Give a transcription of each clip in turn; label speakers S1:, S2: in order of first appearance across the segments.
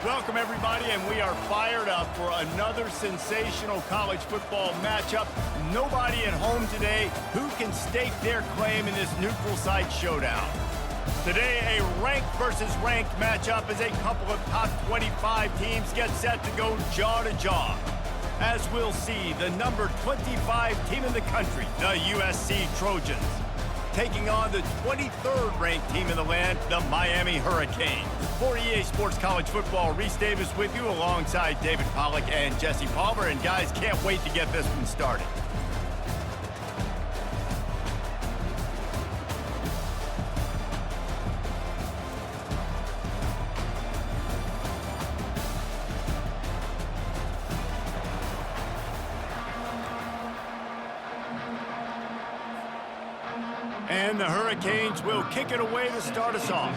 S1: Welcome, everybody, and we are fired up for another sensational college football matchup. Nobody at home today who can stake their claim in this neutral site showdown. Today, a ranked versus ranked matchup as a couple of top 25 teams get set to go jaw to jaw. As we'll see, the number 25 team in the country, the USC Trojans, taking on the 23rd ranked team in the land, the Miami Hurricanes. For EA Sports College Football, Reese Davis with you alongside David Pollack and Jesse Palmer. And guys, can't wait to get this one started. And the Hurricanes will kick it away to start us off.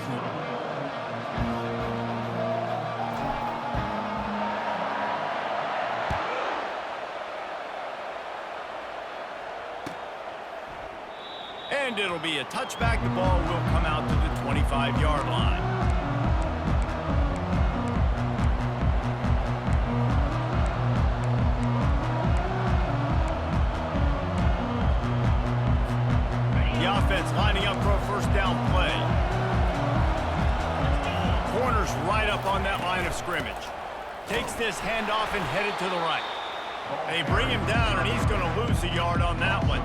S1: And it'll be a touchback. The ball will come out to the 25-yard line. Offense lining up for a first down play. Corner's right up on that line of scrimmage. Takes this handoff and headed to the right. They bring him down, and he's going to lose a yard on that one.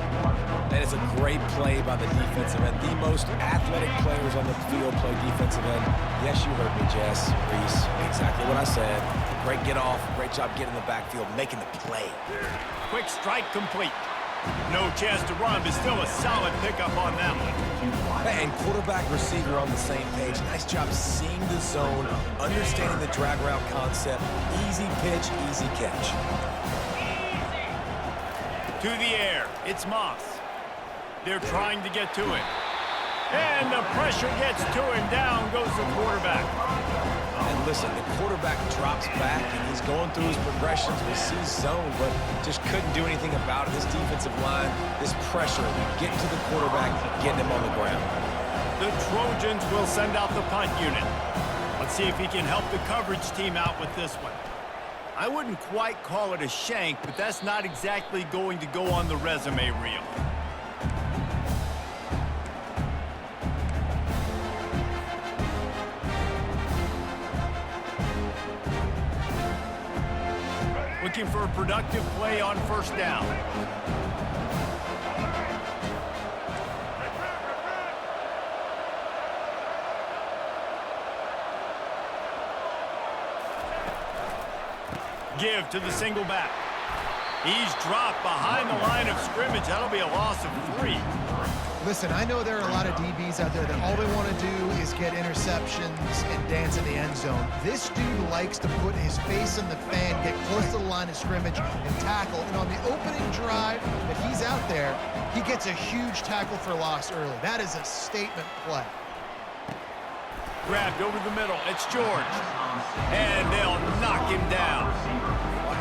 S2: That is a great play by the defensive end. The most athletic players on the field play defensive end. Yes, you heard me, Jess, Reese. Exactly what I said. Great get off. Great job getting in the backfield, making the play.
S1: Quick strike complete. No chance to run, but still a solid pickup on that one.
S2: And quarterback receiver on the same page. Nice job seeing the zone, understanding the drag route concept. Easy pitch, easy catch.
S1: To the air, it's Moss. They're trying to get to it. And the pressure gets to him. Down goes the quarterback.
S2: And listen, the quarterback drops back, and he's going through his progressions. We see zone, but just couldn't do anything about it. This defensive line, this pressure, getting to the quarterback, getting him on the ground.
S1: The Trojans will send out the punt unit. Let's see if he can help the coverage team out with this one. I wouldn't quite call it a shank, but that's not exactly going to go on the resume reel. Looking for a productive play on first down. Give to the single back. He's dropped behind the line of scrimmage. That'll be a loss of 3.
S3: Listen, I know there are a lot of DBs out there that all they want to do is get interceptions and dance in the end zone. This dude likes to put his face in the fan, get close to the line of scrimmage, and tackle. And on the opening drive that he's out there, he gets a huge tackle for loss early. That is a statement play.
S1: Grabbed over the middle. It's George. And they'll knock him down.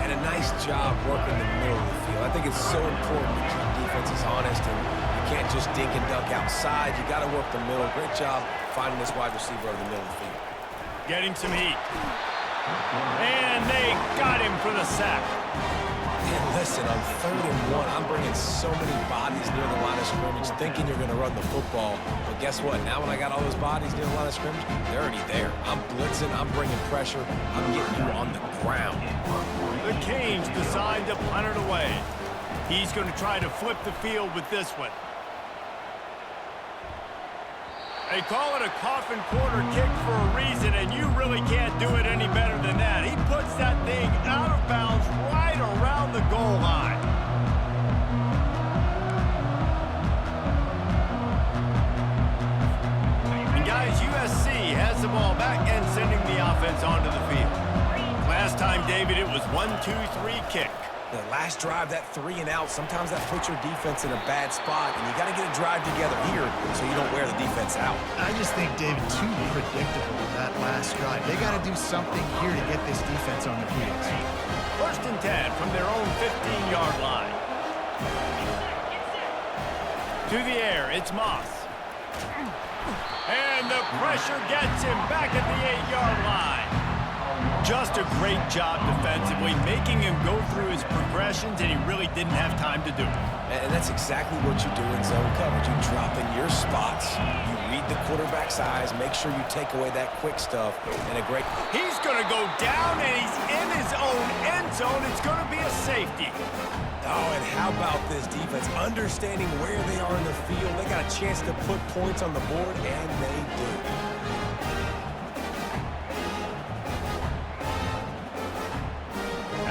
S2: And a nice job working the middle of the field. I think it's so important to keep defenses honest, and you can't just dink and dunk outside. You got to work the middle. Great job finding this wide receiver over the middle of the field.
S1: Getting some heat. And they got him for the sack.
S2: And listen, on 3rd and 1, I'm bringing so many bodies near the line of scrimmage thinking you're going to run the football. But guess what? Now when I got all those bodies near the line of scrimmage, they're already there. I'm blitzing. I'm bringing pressure. I'm getting you on the ground.
S1: The Canes decide to punt it away. He's going to try to flip the field with this one. They call it a coffin corner kick for a reason, and you really can't do it any better than that. He puts that thing out of bounds right around the goal line. And guys, USC has the ball back and sending the offense onto the field. Last time, David, it was 1-2-3 kick.
S2: The last drive, that 3 and out, sometimes that puts your defense in a bad spot, and you got to get a drive together here so you don't wear the defense out.
S3: I just think, David, too predictable in that last drive. They got to do something here to get this defense on the field.
S1: 1st and 10 from their own 15-yard line. To the air, it's Moss. And the pressure gets him back at the 8-yard line. Just a great job defensively, making him go through his progressions, and he really didn't have time to do it.
S2: And that's exactly what you do in zone coverage. You drop in your spots, you read the quarterback's eyes, make sure you take away that quick stuff, and a great...
S1: He's going to go down, and he's in his own end zone. It's going to be a safety.
S2: Oh, and how about this defense? Understanding where they are in the field. They got a chance to put points on the board, and they do.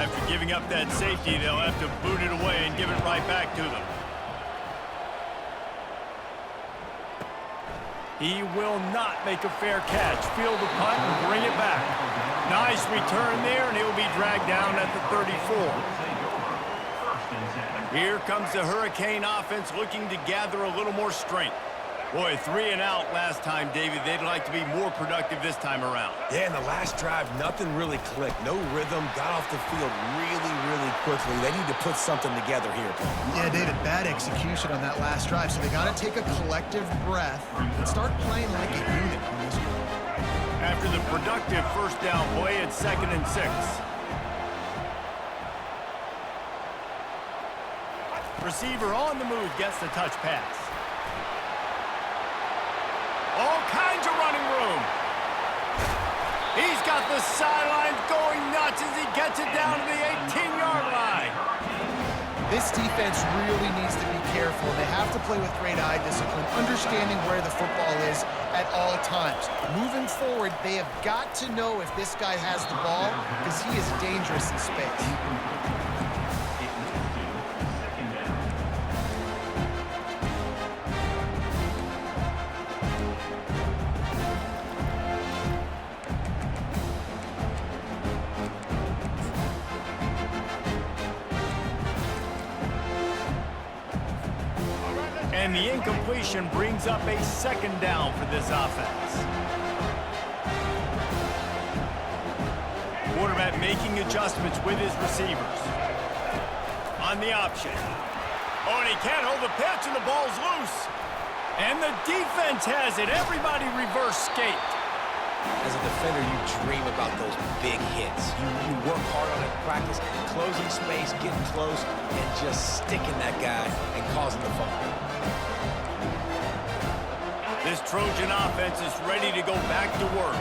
S1: After giving up that safety, they'll have to boot it away and give it right back to them. He will not make a fair catch. Field the punt and bring it back. Nice return there, and he'll be dragged down at the 34. Here comes the Hurricane offense looking to gather a little more strength. Boy, 3 and out last time, David. They'd like to be more productive this time around.
S2: Yeah, in the last drive, nothing really clicked. No rhythm, got off the field really, really quickly. They need to put something together here.
S3: Yeah, David, bad execution on that last drive, so they got to take a collective breath and start playing like a unit on this one.
S1: After the productive first down play, it's 2nd and 6. Receiver on the move gets the touch pass. All kinds of running room. He's got the sidelines going nuts as he gets it down to the 18-yard line.
S3: This defense really needs to be careful. They have to play with great eye discipline, understanding where the football is at all times. Moving forward, they have got to know if this guy has the ball because he is dangerous in space.
S1: And the incompletion brings up a 2nd down for this offense. Quarterback making adjustments with his receivers. On the option. Oh, and he can't hold the pitch, and the ball's loose. And the defense has it. Everybody reverse skate.
S2: As a defender, you dream about those big hits. You work hard on it in practice, closing space, getting close, and just sticking that guy and causing the fumble.
S1: This Trojan offense is ready to go back to work.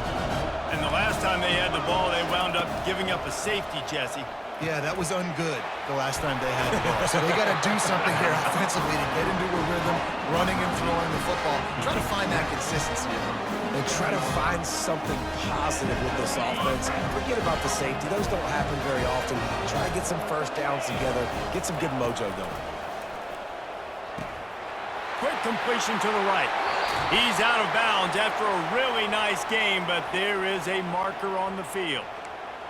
S1: And the last time they had the ball, they wound up giving up a safety, Jesse.
S3: Yeah, that was ungood the last time they had the ball. So they got to do something here offensively to get into a rhythm, running and throwing the football. Try to find that consistency.
S2: And try to find something positive with this offense. Forget about the safety. Those don't happen very often. Try to get some first downs together. Get some good mojo going.
S1: Quick completion to the right. He's out of bounds after a really nice game, but there is a marker on the field.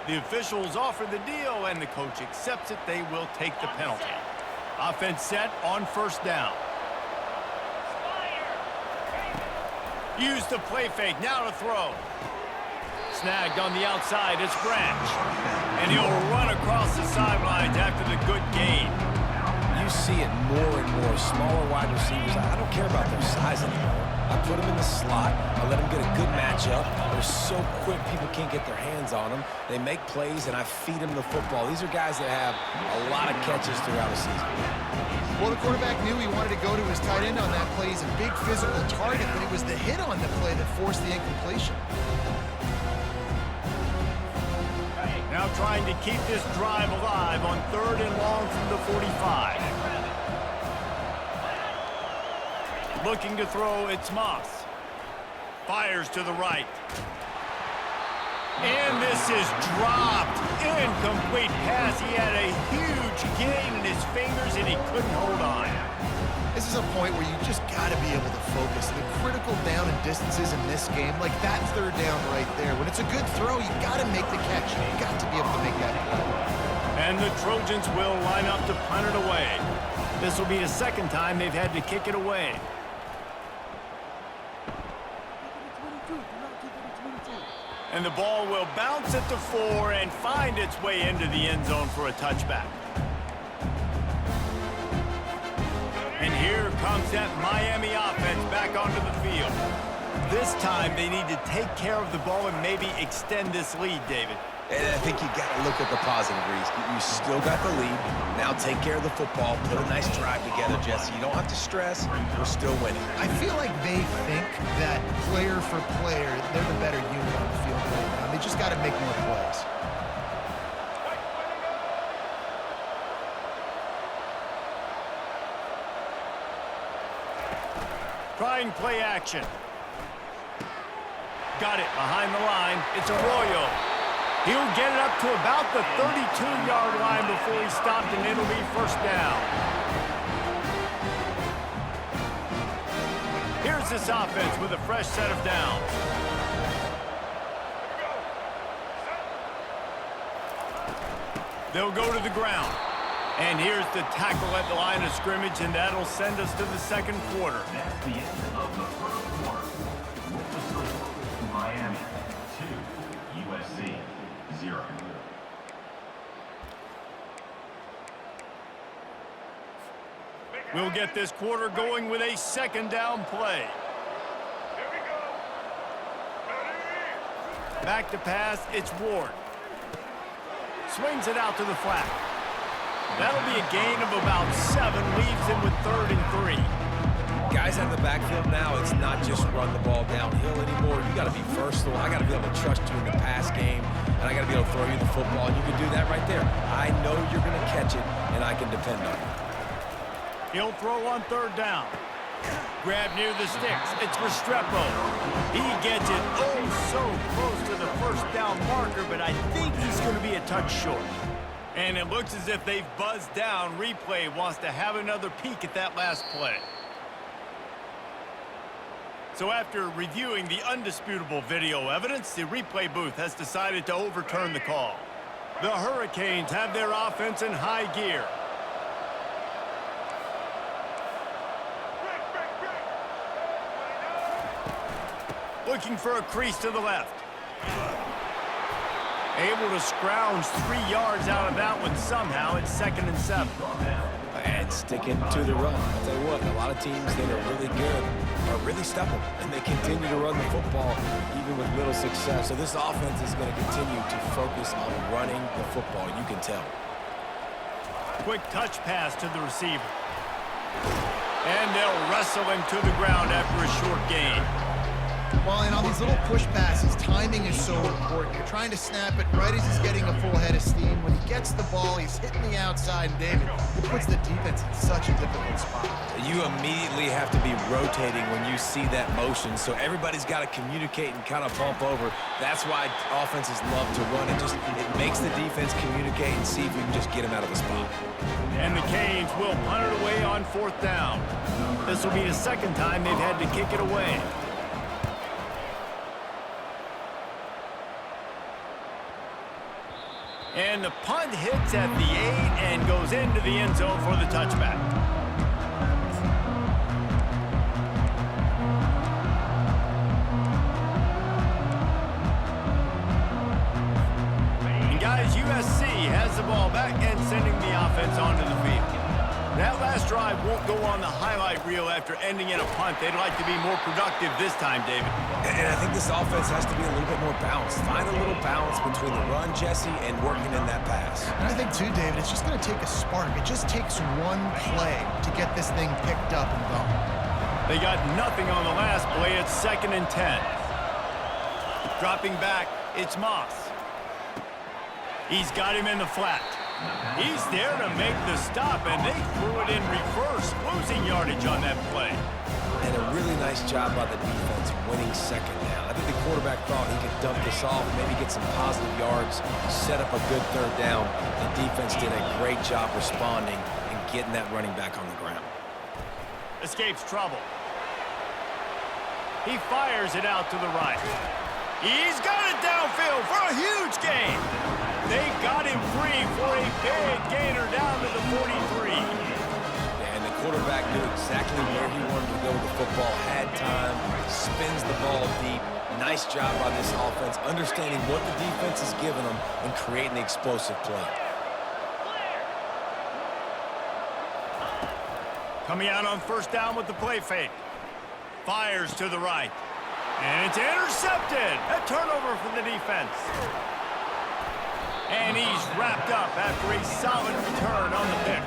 S1: The officials offer the deal, and the coach accepts it. They will take the penalty. Offense set on 1st down. Use the play fake, now to throw. Snagged on the outside, it's Branch. And he'll run across the sidelines after the good gain.
S2: You see it more and more. Smaller wide receivers, I don't care about their size anymore. I put them in the slot. I let them get a good matchup. They're so quick, people can't get their hands on them. They make plays, and I feed them the football. These are guys that have a lot of catches throughout a season.
S3: Well, the quarterback knew he wanted to go to his tight end on that play. He's a big physical target, but it was the hit on the play that forced the incompletion.
S1: Now trying to keep this drive alive on 3rd and long from the 45. Looking to throw, it's Moss. Fires to the right. And this is dropped. Incomplete pass. He had a huge gain in his fingers, and he couldn't hold on.
S3: This is a point where you just got to be able to focus. The critical down and distances in this game, like that 3rd down right there. When it's a good throw, you got to make the catch. You got to be able to make that play.
S1: And the Trojans will line up to punt it away. This will be the 2nd time they've had to kick it away. And the ball will bounce at the 4 and find its way into the end zone for a touchback. And here comes that Miami offense back onto the field. This time, they need to take care of the ball and maybe extend this lead, David.
S2: And I think you got to look at the positive, Reese. You still got the lead. Now take care of the football. Put a nice drive together, Jesse. You don't have to stress. We're still winning.
S3: I feel like they think that player for player, they're the better unit on the field right now. They just got to make more plays.
S1: Trying play action. Got it behind the line. It's Arroyo. He'll get it up to about the 32-yard line before he's stopped, and it'll be first down. Here's this offense with a fresh set of downs. They'll go to the ground. And here's the tackle at the line of scrimmage, and that'll send us to the second quarter.
S4: That's the end of the first quarter. With the score, Miami 2, USC 0.
S1: We'll get this quarter going with a second down play. Back to pass, it's Ward. Swings it out to the flat. That'll be a gain of about 7, leaves him with 3rd and 3.
S2: Guys out of the backfield now, it's not just run the ball downhill anymore. You got to be versatile. I got to be able to trust you in the pass game, and I got to be able to throw you the football, and you can do that right there. I know you're going to catch it, and I can depend on it.
S1: He'll throw on 3rd down. Grab near the sticks. It's Restrepo. He gets it oh so close to the first down marker, but I think he's going to be a touch short. And it looks as if they've buzzed down. Replay wants to have another peek at that last play. So after reviewing the undisputable video evidence, the replay booth has decided to overturn the call. The Hurricanes have their offense in high gear. Looking for a crease to the left. Able to scrounge 3 yards out of that one somehow. It's 2nd and 7.
S2: And sticking to the run. I'll tell you what, a lot of teams that are really good are really stubborn, and they continue to run the football even with little success. So this offense is going to continue to focus on running the football. You can tell.
S1: Quick touch pass to the receiver. And they'll wrestle him to the ground after a short gain.
S3: Well, and on these little push passes, timing is so important. You're trying to snap it right as he's getting a full head of steam. When he gets the ball, he's hitting the outside, and David, it puts the defense in such a difficult spot.
S2: You immediately have to be rotating when you see that motion, so everybody's got to communicate and kind of bump over. That's why offenses love to run. It makes the defense communicate and see if we can just get him out of the spot.
S1: And the Canes will punt it away on 4th down. This will be the 2nd time they've had to kick it away. And the punt hits at the 8 and goes into the end zone for the touchback. And guys, USC has the ball back and sending the offense onto the field. That last drive won't go on the highlight reel after ending in a punt. They'd like to be more productive this time, David.
S2: And I think this offense has to be a little bit more balanced. Find a little balance between the run, Jesse, and working in that pass.
S3: And I think, too, David, it's just going to take a spark. It just takes one play to get this thing picked up and going.
S1: They got nothing on the last play. It's 2nd and 10. Dropping back, it's Moss. He's got him in the flat. He's there to make the stop, and they threw it in reverse, losing yardage on that play.
S2: And a really nice job by the defense winning 2nd down. I think the quarterback thought he could dump this off, maybe get some positive yards, set up a good 3rd down. The defense did a great job responding and getting that running back on the ground.
S1: Escapes trouble. He fires it out to the right. He's got it downfield for a huge gain. They got him free for a big gainer down to the 43.
S2: And the quarterback knew exactly where he wanted to go with the football, had time, spins the ball deep. Nice job by this offense, understanding what the defense is giving them and creating the explosive play.
S1: Coming out on 1st down with the play fake. Fires to the right. And it's intercepted. A turnover for the defense. And he's wrapped up after a solid return on the pick.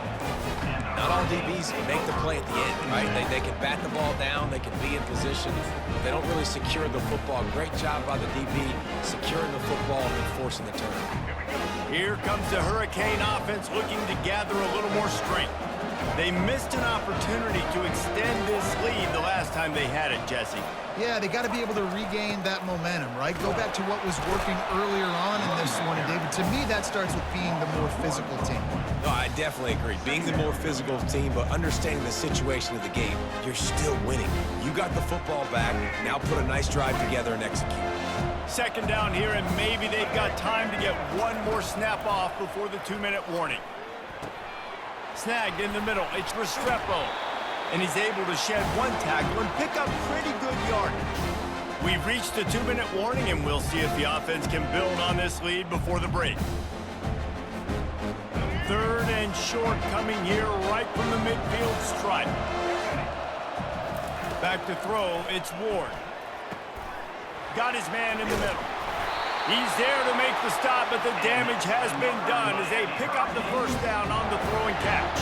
S2: Not all DBs can make the play at the end, right? They can bat the ball down, they can be in position. They don't really secure the football. Great job by the DB securing the football and then forcing the turn.
S1: Here comes the Hurricane offense looking to gather a little more strength. They missed an opportunity to extend this lead the last time they had it, Jesse.
S3: Yeah, they got to be able to regain that momentum, right? Go back to what was working earlier on in this one. And, David, to me, that starts with being the more physical team.
S2: No, I definitely agree. Being the more physical team, but understanding the situation of the game, you're still winning. You got the football back. Now put a nice drive together and execute.
S1: Second down here, and maybe they've got time to get one more snap off before the 2-minute warning. Snagged in the middle. It's Restrepo. And he's able to shed one tackle and pick up pretty good yardage. We've reached the 2-minute warning, and we'll see if the offense can build on this lead before the break. Third and short coming here right from the midfield stripe. Back to throw, it's Ward. Got his man in the middle. He's there to make the stop, but the damage has been done as they pick up the first down on the throw and catch.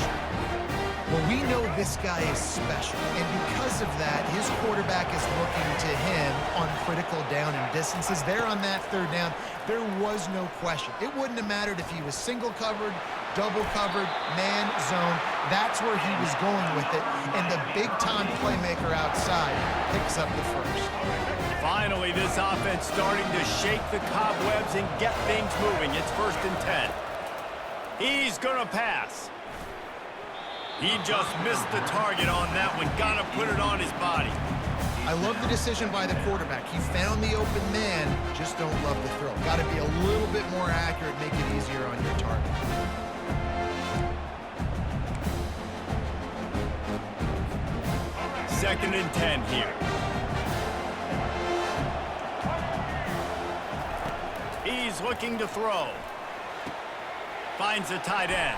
S3: Well, we know this guy is special, and because of that, his quarterback is looking to him on critical down and distances. There on that third down, there was no question. It wouldn't have mattered if he was single covered, double covered, man, zone. That's where he was going with it, and the big-time playmaker outside picks up the first.
S1: Finally, this offense starting to shake the cobwebs and get things moving. It's 1st and 10. He's going to pass. He just missed the target on that one. Got to put it on his body.
S3: I love the decision by the quarterback. He found the open man, just don't love the throw. Got to be a little bit more accurate, make it easier on your target.
S1: Second and 10 here. He's looking to throw. Finds a tight end.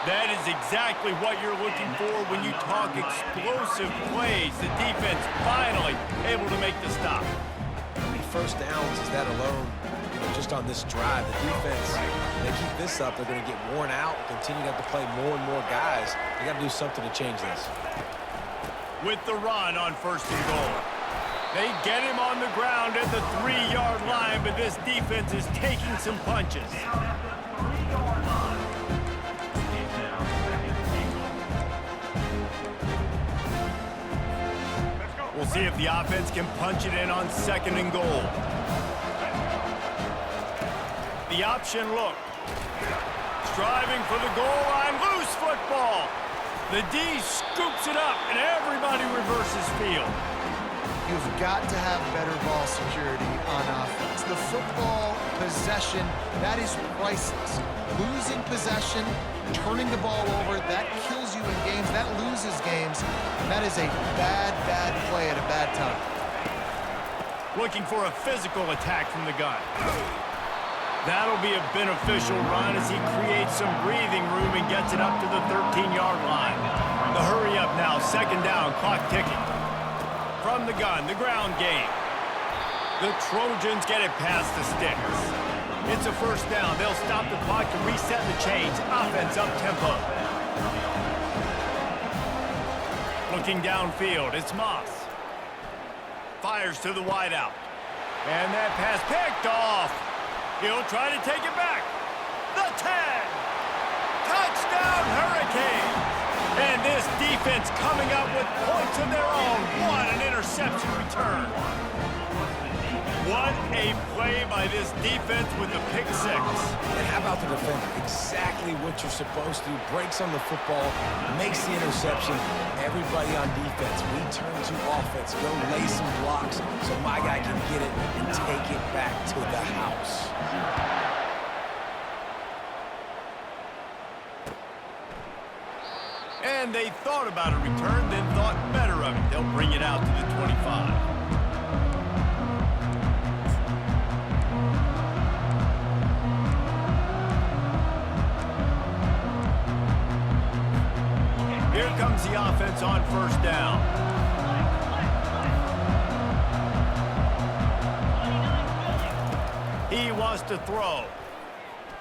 S1: That is exactly what you're looking for when you talk explosive plays. The defense finally able to make the stop.
S2: How many first downs is that alone? Just on this drive, the defense, they keep this up, they're going to get worn out, continue to have to play more and more guys. They got to do something to change this.
S1: With the run on 1st and goal. They get him on the ground at the 3-yard line, but this defense is taking some punches. We'll see if the offense can punch it in on 2nd and goal. The option look. Striving for the goal line. Loose football. The D scoops it up, and everybody reverses field.
S3: You've got to have better ball security on offense. The football possession, that is priceless. Losing possession, turning the ball over, that kills you in games. That loses games. That is a bad, bad play at a bad time.
S1: Looking for a physical attack from the gun. That'll be a beneficial run as he creates some breathing room and gets it up to the 13-yard line. The hurry up now, 2nd down, clock ticking. From the gun, the ground game. The Trojans get it past the sticks. It's a 1st down. They'll stop the clock to reset the chains. Offense up tempo. Looking downfield, it's Moss. Fires to the wideout. And that pass picked off. He'll try to take it back. The 10. Touchdown, Hurricane. And this defense coming up with points of their own. What an interception return. What a play by this defense with the pick 6.
S2: And how about the defender? Exactly what you're supposed to do. Breaks on the football, makes the interception. Everybody on defense, we turn to offense. Go lay some blocks so my guy can get it and take it back to the house.
S1: And they thought about a return, then thought better of it. They'll bring it out to the 25. Here comes the offense on 1st down. He wants to throw.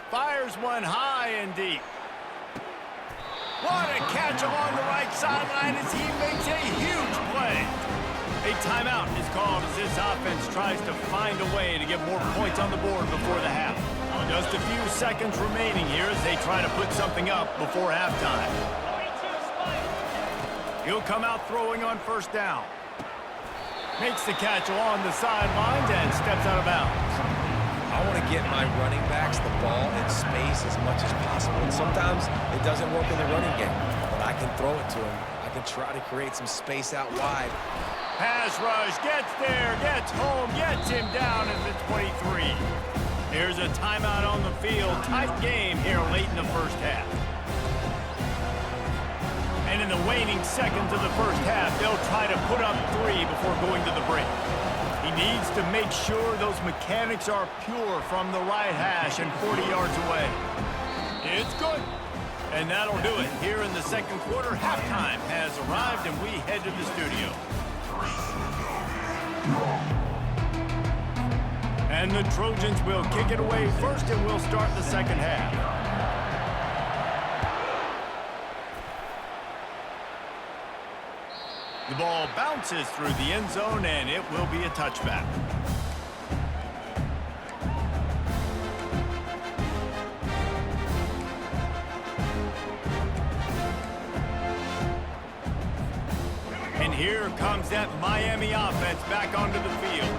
S1: Fires one high and deep. What a catch along the right sideline as he makes a huge play. A timeout is called as this offense tries to find a way to get more points on the board before the half. Just a few seconds remaining here as they try to put something up before halftime. He'll come out throwing on first down. Makes the catch along the sidelines and steps out of bounds.
S2: I want to get my running backs the ball in space as much as possible. And sometimes it doesn't work in the running game, but I can throw it to him. I can try to create some space out wide.
S1: Pass rush, gets there, gets home, gets him down at the 23. Here's a timeout on the field. Tight game here late in the first half. And in the waning seconds of the first half, they'll try to put up 3 before going to the break. He needs to make sure those mechanics are pure from the right hash and 40 yards away. It's good. And that'll do it. Here in the second quarter, halftime has arrived, and we head to the studio. And the Trojans will kick it away first, and we'll start the second half. The ball bounces through the end zone, and it will be a touchback. And here comes that Miami offense back onto the field.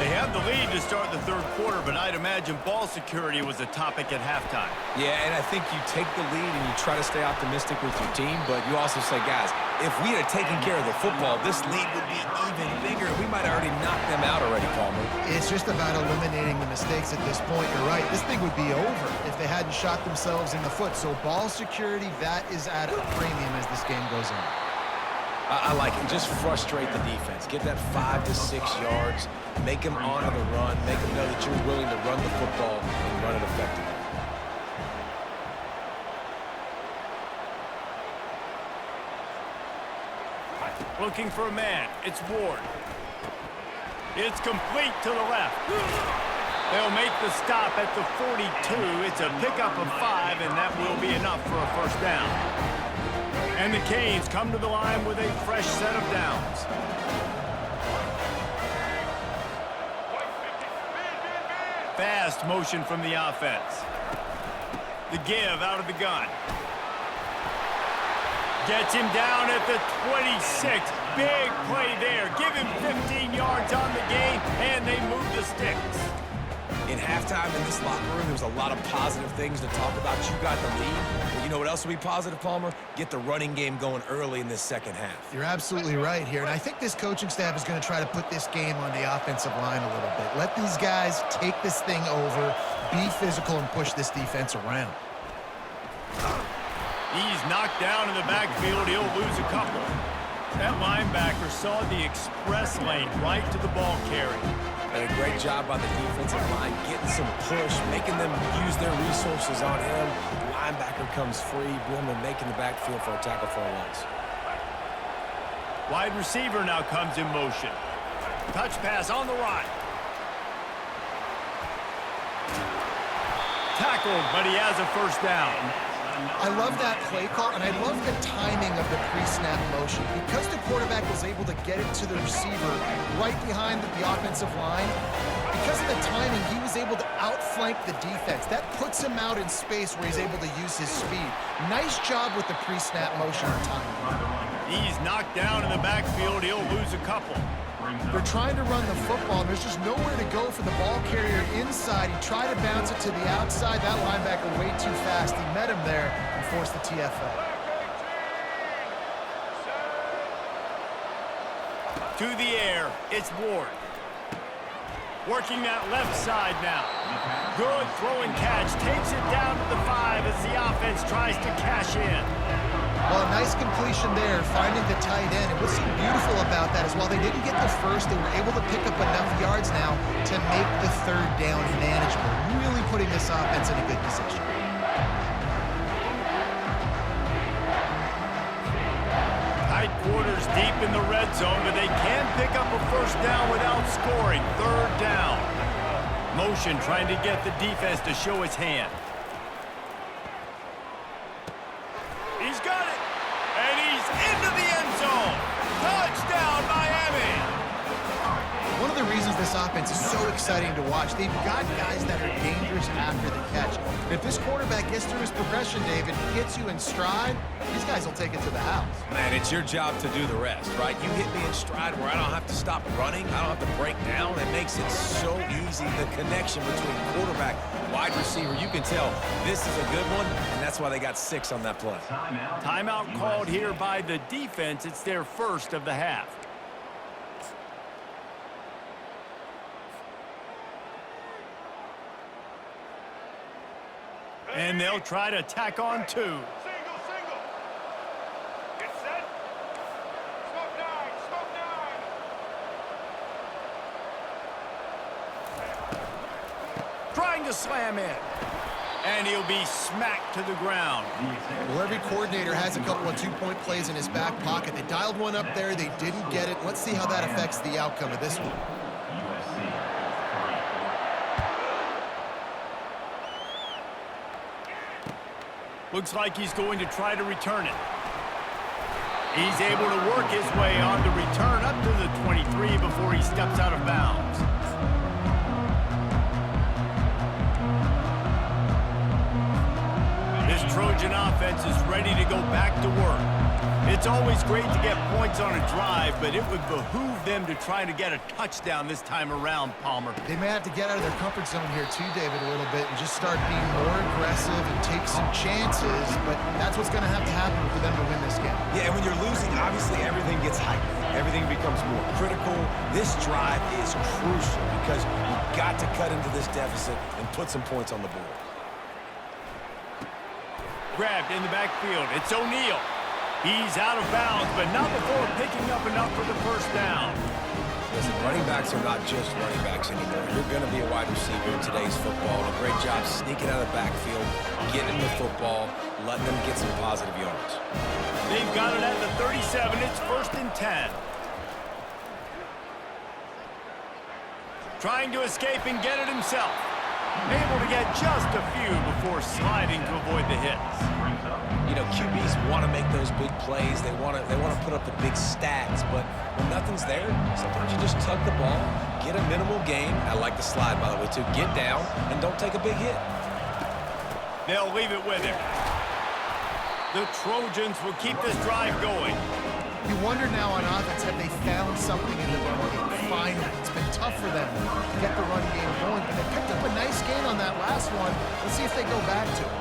S1: They have the lead to start the third quarter, but I'd imagine ball security was a topic at halftime.
S2: Yeah, and I think you take the lead and you try to stay optimistic with your team, but you also say, guys, if we had taken care of the football, this lead would be even bigger. We might have already knocked them out already, Palmer.
S3: It's just about eliminating the mistakes at this point. You're right. This thing would be over if they hadn't shot themselves in the foot. So ball security, that is at a premium as this game goes on.
S2: I like it. Just frustrate the defense. Get that 5 to 6 yards. Make them honor the run. Make them know that you're willing to run the football and run it effectively.
S1: Looking for a man. It's Ward. It's complete to the left. They'll make the stop at the 42. It's a pickup of 5, and that will be enough for a first down. And the Canes come to the line with a fresh set of downs. Fast motion from the offense. The give out of the gun. Gets him down at the 26. Big play there. Give him 15 yards on the game, and they move the sticks.
S2: In halftime in this locker room, there was a lot of positive things to talk about. You got the lead. But you know what else will be positive, Palmer? Get the running game going early in this second half.
S3: You're absolutely right here. And I think this coaching staff is going to try to put this game on the offensive line a little bit. Let these guys take this thing over, be physical, and push this defense around.
S1: He's knocked down in the backfield. He'll lose a couple. That linebacker saw the express lane right to the ball carrier.
S2: And a great job by the defensive line, getting some push, making them use their resources on him. The linebacker comes free, boom, and making the backfield for a tackle for a loss.
S1: Wide receiver now comes in motion. Touch pass on the right. Tackled, but he has a first down.
S3: I love that play call, and I love the timing of the pre-snap motion. Because the quarterback was able to get it to the receiver right behind the offensive line, because of the timing, he was able to outflank the defense. That puts him out in space where he's able to use his speed. Nice job with the pre-snap motion and timing.
S1: He's knocked down in the backfield. He'll lose a couple.
S3: They're trying to run the football, and there's just nowhere to go for the ball carrier inside. He tried to bounce it to the outside. That linebacker way too fast. He met him there and forced the TFL.
S1: To the air, it's Ward. Working that left side now. Good throwing catch. Takes it down to the 5 as the offense tries to cash in.
S3: Well, nice completion there, finding the tight end. And what's so beautiful about that is while they didn't get the first, they were able to pick up enough yards now to make the third down manageable, really putting this offense in a good position.
S1: Tight quarters deep in the red zone, but they can pick up a first down without scoring. Third down. Motion trying to get the defense to show his hand. He's got it. And he's into the end zone. Touchdown, Miami.
S3: One of the reasons this offense is so exciting to watch, they've got guys that are dangerous after the catch. And if this quarterback gets through his progression, David, gets you in stride, these guys will take it to the house.
S2: Man, it's your job to do the rest, right? You hit me in stride where I don't have to stop running. I don't have to break down. It makes it so easy. The connection between quarterback, wide receiver, you can tell this is a good one, and that's why they got 6 on that play.
S1: Timeout called here by the defense. It's their first of the half. And they'll try to tack on 2.
S5: Single. Get set. Smoke 9.
S1: Trying to slam in. And he'll be smacked to the ground.
S3: Well, every coordinator has a couple of 2-point plays in his back pocket. They dialed one up there. They didn't get it. Let's see how that affects the outcome of this one.
S4: USC.
S1: Looks like he's going to try to return it. He's able to work his way on the return up to the 23 before he steps out of bounds. This Trojan offense is ready to go back to work. It's always great to get points on a drive, but it would behoove them to try to get a touchdown this time around, Palmer.
S3: They may have to get out of their comfort zone here too, David, a little bit and just start being more aggressive and take some chances, but that's what's going to have to happen for them to win this game.
S2: Yeah, and when you're losing, obviously everything gets heightened. Everything becomes more critical. This drive is crucial because you've got to cut into this deficit and put some points on the board.
S1: Grabbed in the backfield. It's O'Neal. He's out of bounds, but not before picking up enough for the first down.
S2: Listen, running backs are not just running backs anymore. You're going to be a wide receiver in today's football. And a great job sneaking out of the backfield, getting the football, letting them get some positive yards.
S1: They've got it at the 37. It's 1st and 10. Trying to escape and get it himself. Able to get just a few before sliding to avoid the hits.
S2: You know, QBs want to make those big plays. They want to put up the big stats, but when nothing's there, sometimes you just tug the ball, get a minimal gain. I like the slide, by the way, too. Get down and don't take a big hit.
S1: They'll leave it with him. The Trojans will keep this drive going.
S3: You wonder now on offense, have they found something in the run game? Finally, it's been tough for them to get the run game going, but they picked up a nice gain on that last one. Let's see if they go back to it.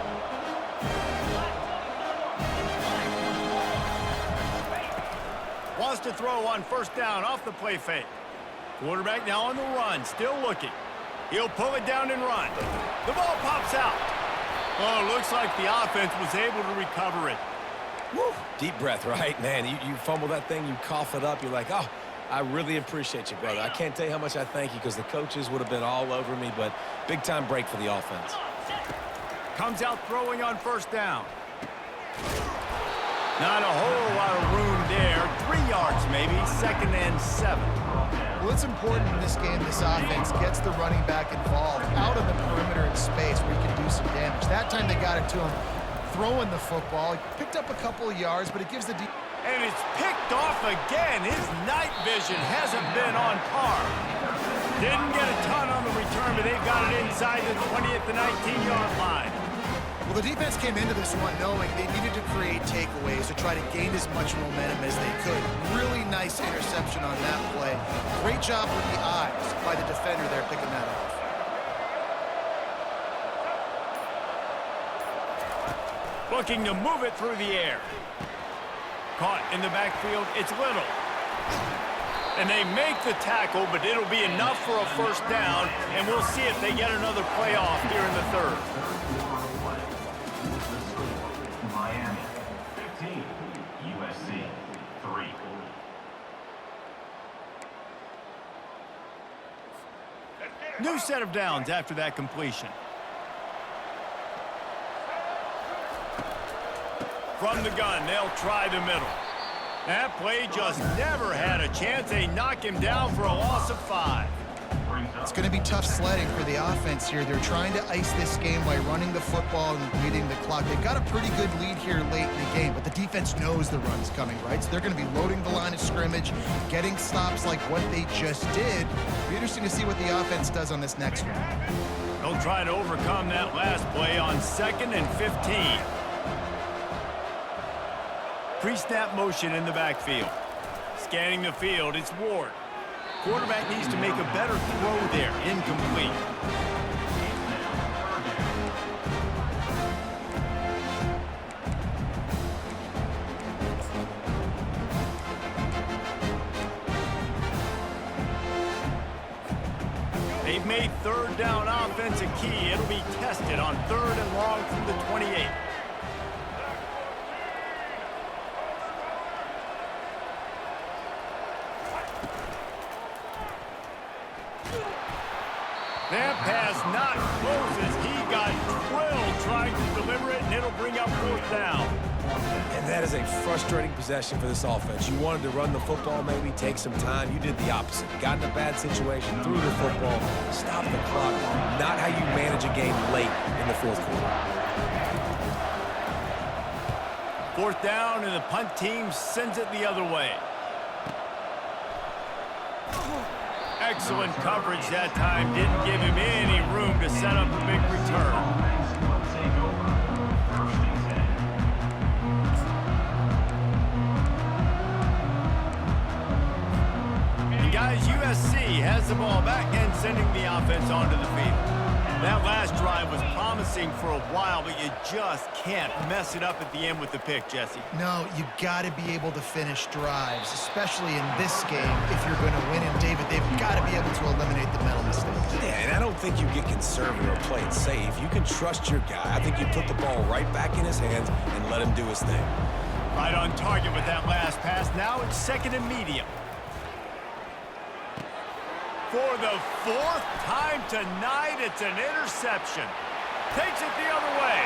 S1: Wants to throw on 1st down off the play fake. Quarterback now on the run, still looking. He'll pull it down and run. The ball pops out. Oh, looks like the offense was able to recover it.
S2: Woo. Deep breath, right? Man, you fumble that thing, you cough it up, you're like, oh, I really appreciate you, brother. I can't tell you how much I thank you because the coaches would have been all over me, but big-time break for the offense.
S1: Comes out throwing on 1st down. Not a whole lot of room there. 3 yards maybe, 2nd and 7.
S3: Well, it's important in this game this offense gets the running back involved out of the perimeter in space where he can do some damage. That time they got it to him throwing the football. He picked up a couple of yards, but it gives the
S1: and it's picked off again. His night vision hasn't been on par. Didn't get a ton on the return, but they've got it inside the 20 at the 19-yard line.
S3: Well, the defense came into this one knowing they needed to create takeaways to try to gain as much momentum as they could. Really nice interception on that play. Great job with the eyes by the defender there picking that off.
S1: Looking to move it through the air. Caught in the backfield, it's Little. And they make the tackle, but it'll be enough for a 1st down, and we'll see if they get another play off here in the 3rd.
S4: Miami 15, USC 3.
S1: New set of downs after that completion. From the gun, they'll try the middle. That play just never had a chance. They knock him down for a loss of 5.
S3: It's going to be tough sledding for the offense here. They're trying to ice this game by running the football and beating the clock. They've got a pretty good lead here late in the game, but the defense knows the run's coming, right? So they're going to be loading the line of scrimmage, getting stops like what they just did. It'll be interesting to see what the offense does on this next one.
S1: They'll try to overcome that last play on 2nd and 15. Pre-snap motion in the backfield. Scanning the field, it's Ward. Quarterback needs to make a better throw there. Incomplete. They've made 3rd down offense a key. It'll be tested on 3rd and long from the 28. That pass not close as he got drilled trying to deliver it, and it'll bring up 4th down.
S2: And that is a frustrating possession for this offense. You wanted to run the football, maybe take some time. You did the opposite. Got in a bad situation, threw the football, stopped the clock. Not how you manage a game late in the 4th quarter.
S1: 4th down, and the punt team sends it the other way. Excellent coverage that time. Didn't give him any room to set up a big return. And guys, USC has the ball back and sending the offense onto the field. That last drive was promising for a while, but you just can't mess it up at the end with the pick, Jesse.
S3: No, you got to be able to finish drives, especially in this game. If you're going to win in David, they've got to be able to eliminate the mental mistakes.
S2: Yeah, and I don't think you get conservative or play it safe. You can trust your guy. I think you put the ball right back in his hands and let him do his thing.
S1: Right on target with that last pass. Now it's 2nd and medium. For the 4th time tonight, it's an interception. Takes it the other way.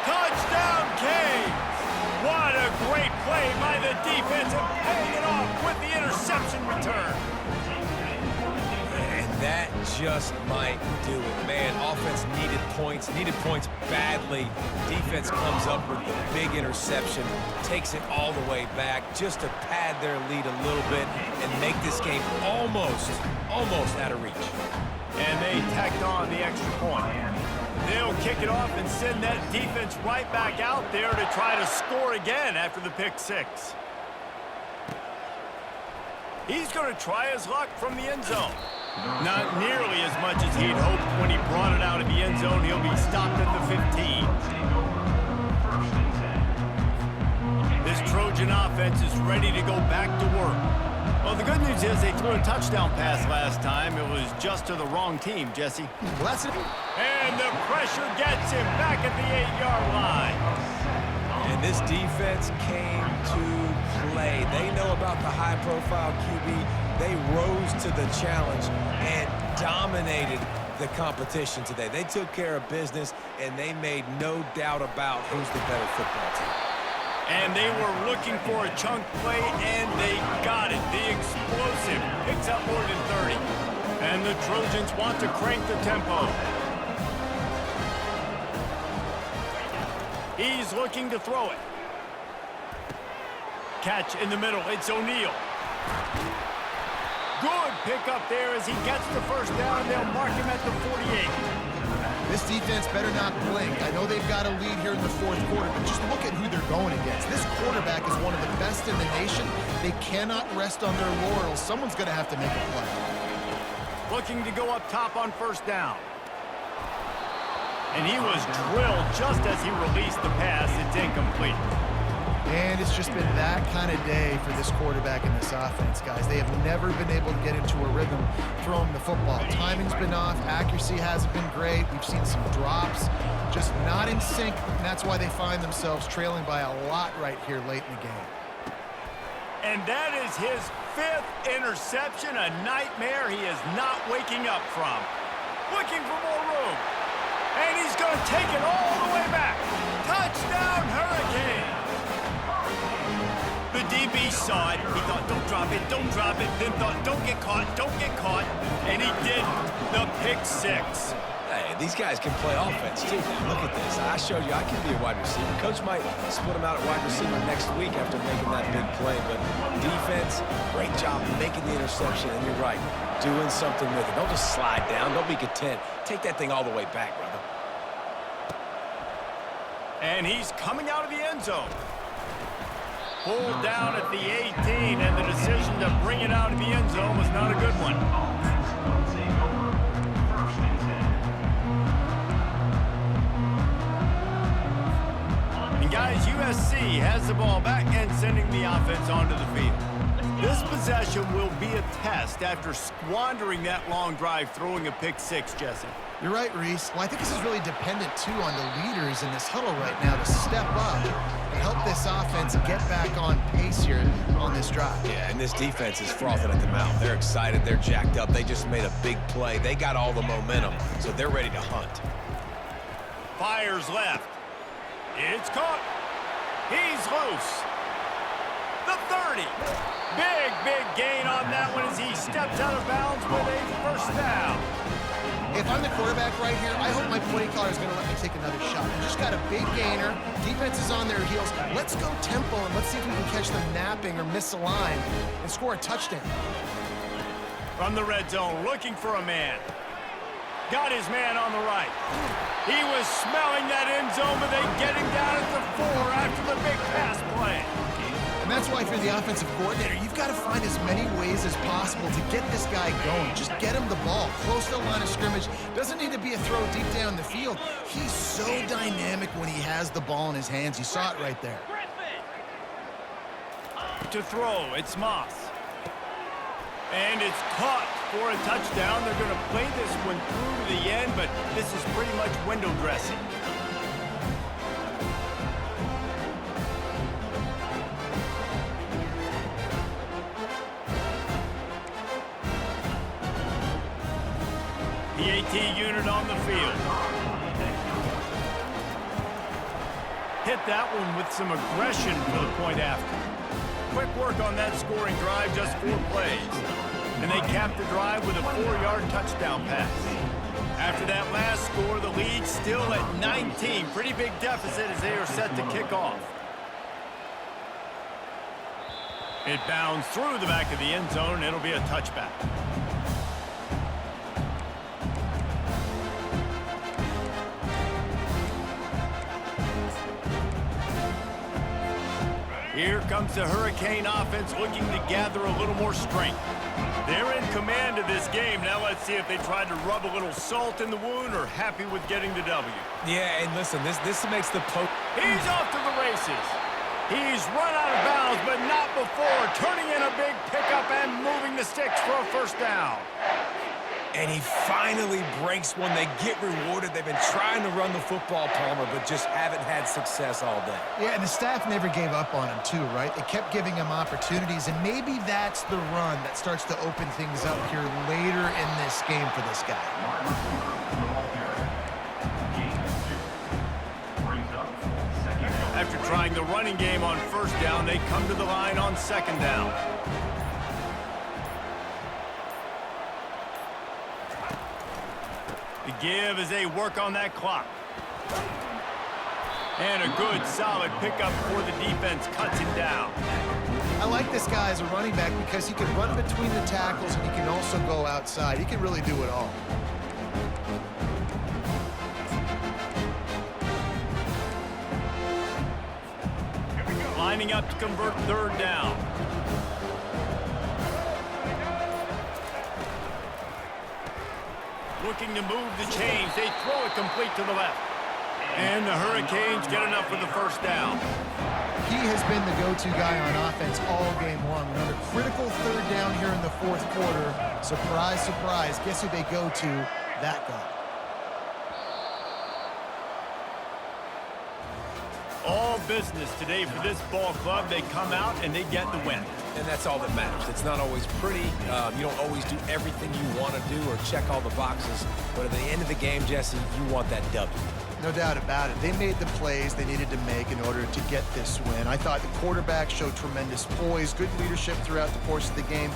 S1: Touchdown, Canes! What a great play by the defense and paying it off with the interception return.
S2: And that just might do it. Man, offense needed points badly. Defense comes up with the big interception, takes it all the way back just to pad their lead a little bit and make this game almost out of reach.
S1: And they tacked on the extra point. They'll kick it off and send that defense right back out there to try to score again after the pick 6. He's going to try his luck from the end zone. Not nearly as much as he'd hoped when he brought it out of the end zone. He'll be stopped at the 15. This Trojan offense is ready to go back to work. Well, the good news is they threw a touchdown pass last time. It was just to the wrong team, Jesse.
S3: Well, that's it.
S1: And the pressure gets him back at the 8-yard line.
S2: And this defense came to play. They know about the high-profile QB. They rose to the challenge and dominated the competition today. They took care of business, and they made no doubt about who's the better football team.
S1: And they were looking for a chunk play, and they got it. The explosive picks up more than 30. And the Trojans want to crank the tempo. He's looking to throw it. Catch in the middle. It's O'Neal. Good pickup there as he gets the 1st down. They'll mark him at the 48.
S3: This defense better not blink. I know they've got a lead here in the 4th quarter, but just look at who they're going against. This quarterback is one of the best in the nation. They cannot rest on their laurels. Someone's going to have to make a play.
S1: Looking to go up top on 1st down. And he was drilled just as he released the pass. It's incomplete.
S3: And it's just been that kind of day for this quarterback and this offense, guys. They have never been able to get into a rhythm throwing the football. Timing's been off. Accuracy hasn't been great. We've seen some drops. Just not in sync, and that's why they find themselves trailing by a lot right here late in the game.
S1: And that is his 5th interception, a nightmare he is not waking up from. Looking for more room. And he's going to take it all the way back. Touchdown, Hurricane. The DB saw it. He thought, don't drop it, don't drop it. Then thought, don't get caught, don't get caught. And he did the pick six.
S2: Hey, these guys can play offense, too. Look at this. I showed you I can be a wide receiver. Coach might split him out at wide receiver next week after making that big play. But defense, great job making the interception. And you're right, doing something with it. Don't just slide down. Don't be content. Take that thing all the way back, brother.
S1: And he's coming out of the end zone. Pulled down at the 18, and the decision to bring it out of the end zone was not a good one. And guys, USC has the ball back and sending the offense onto the field. This possession will be a test after squandering that long drive, throwing a pick six, Jesse.
S3: You're right, Reese. Well, I think this is really dependent, too, on the leaders in this huddle right now to step up and help this offense get back on pace here on this drive.
S2: Yeah, and this defense is frothing at the mouth. They're excited. They're jacked up. They just made a big play. They got all the momentum, so they're ready to hunt.
S1: Fires left. It's caught. He's loose. The 30. Big gain on that one as he steps out of bounds with a first down.
S3: If I'm the quarterback right here, I hope my play caller is going to let me take another shot. I just got a big gainer. Defense is on their heels. Let's go tempo, and let's see if we can catch them napping or miss a line and score a touchdown.
S1: From the red zone, looking for a man. Got his man on the right. He was smelling that end zone, but they get him down at the 4 after the big pass play.
S3: And that's why, if you're the offensive coordinator, you've got to find as many ways as possible to get this guy going. Just get him the ball close to the line of scrimmage. Doesn't need to be a throw deep down the field. He's so dynamic when he has the ball in his hands. You saw it right there.
S1: To throw, it's Moss. And it's caught for a touchdown. They're going to play this one through to the end, but this is pretty much window dressing. The AT unit on the field. Hit that one with some aggression for the point after. Quick work on that scoring drive, just 4 plays. And they capped the drive with a 4-yard touchdown pass. After that last score, the lead still at 19. Pretty big deficit as they are set to kick off. It bounds through the back of the end zone, and it'll be a touchback. Here comes the Hurricane offense looking to gather a little more strength. They're in command of this game. Now let's see if they tried to rub a little salt in the wound or happy with getting the W.
S2: Yeah, and listen, this makes the poke.
S1: He's off to the races. He's run out of bounds, but not before. Turning in a big pickup and moving the sticks for a first down.
S2: And he finally breaks one. They get rewarded. They've been trying to run the football, Palmer, but just haven't had success all day.
S3: Yeah, and the staff never gave up on him, too, right? They kept giving him opportunities, and maybe that's the run that starts to open things up here later in this game for this guy.
S1: After trying the running game on first down, they come to the line on second down. The give as they work on that clock. And a good, solid pickup before the defense cuts him down.
S3: I like this guy as a running back because he can run between the tackles and he can also go outside. He can really do it all.
S1: Lining up to convert third down. Looking to move the chains. They throw it complete to the left. And the Hurricanes get enough for the first down.
S3: He has been the go-to guy on offense all game long. Another critical third down here in the fourth quarter. Surprise, surprise. Guess who they go to? That guy.
S1: All business today for this ball club. They come out and they get the win.
S2: And that's all that matters. It's not always pretty. You don't always do everything you want to do or check all the boxes. But at the end of the game, Jesse, you want that W.
S3: No doubt about it. They made the plays they needed to make in order to get this win. I thought the quarterback showed tremendous poise, good leadership throughout the course of the game,